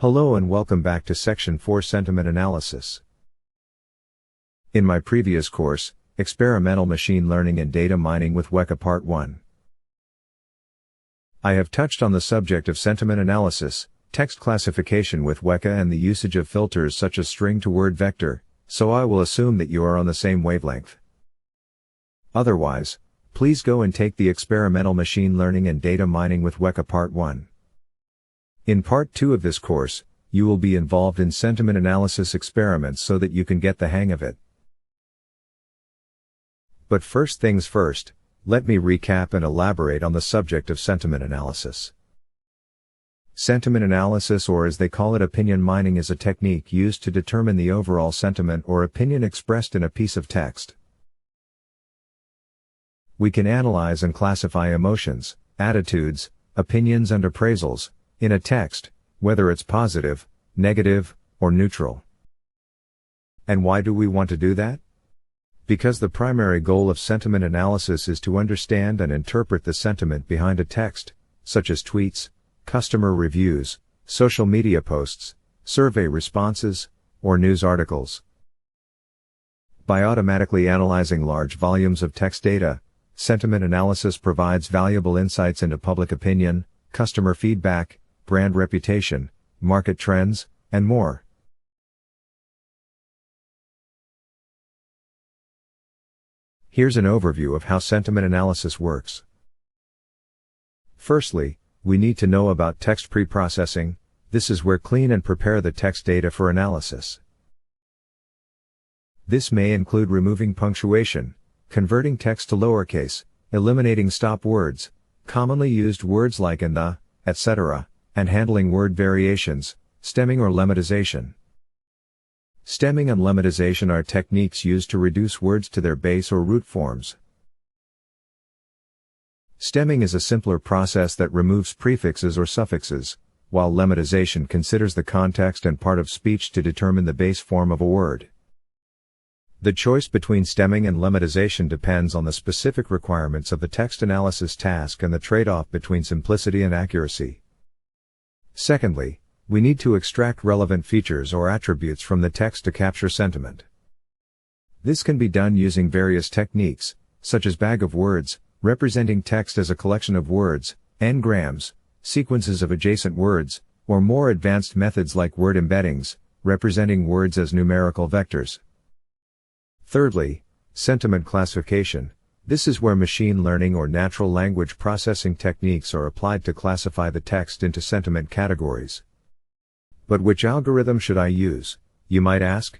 Hello and welcome back to Section 4 Sentiment Analysis. In my previous course, Experimental Machine Learning and Data Mining with Weka Part 1, I have touched on the subject of sentiment analysis, text classification with Weka and the usage of filters such as string-to-word vector, so I will assume that you are on the same wavelength. Otherwise, please go and take the Experimental Machine Learning and Data Mining with Weka Part 1. In Part 2 of this course, you will be involved in sentiment analysis experiments so that you can get the hang of it. But first things first, let me recap and elaborate on the subject of sentiment analysis. Sentiment analysis, or as they call it opinion mining, is a technique used to determine the overall sentiment or opinion expressed in a piece of text. We can analyze and classify emotions, attitudes, opinions and appraisals in a text, whether it's positive, negative, or neutral. And why do we want to do that? Because the primary goal of sentiment analysis is to understand and interpret the sentiment behind a text, such as tweets, customer reviews, social media posts, survey responses, or news articles. By automatically analyzing large volumes of text data, sentiment analysis provides valuable insights into public opinion, customer feedback, brand reputation, market trends, and more. Here's an overview of how sentiment analysis works. Firstly, we need to know about text preprocessing. This is where clean and prepare the text data for analysis. This may include removing punctuation, converting text to lowercase, eliminating stop words, commonly used words like and the, etc., and handling word variations, stemming or lemmatization. Stemming and lemmatization are techniques used to reduce words to their base or root forms. Stemming is a simpler process that removes prefixes or suffixes, while lemmatization considers the context and part of speech to determine the base form of a word. The choice between stemming and lemmatization depends on the specific requirements of the text analysis task and the trade-off between simplicity and accuracy. Secondly, we need to extract relevant features or attributes from the text to capture sentiment. This can be done using various techniques, such as bag of words, representing text as a collection of words, n-grams, sequences of adjacent words, or more advanced methods like word embeddings, representing words as numerical vectors. Thirdly, sentiment classification. This is where machine learning or natural language processing techniques are applied to classify the text into sentiment categories. But which algorithm should I use, you might ask?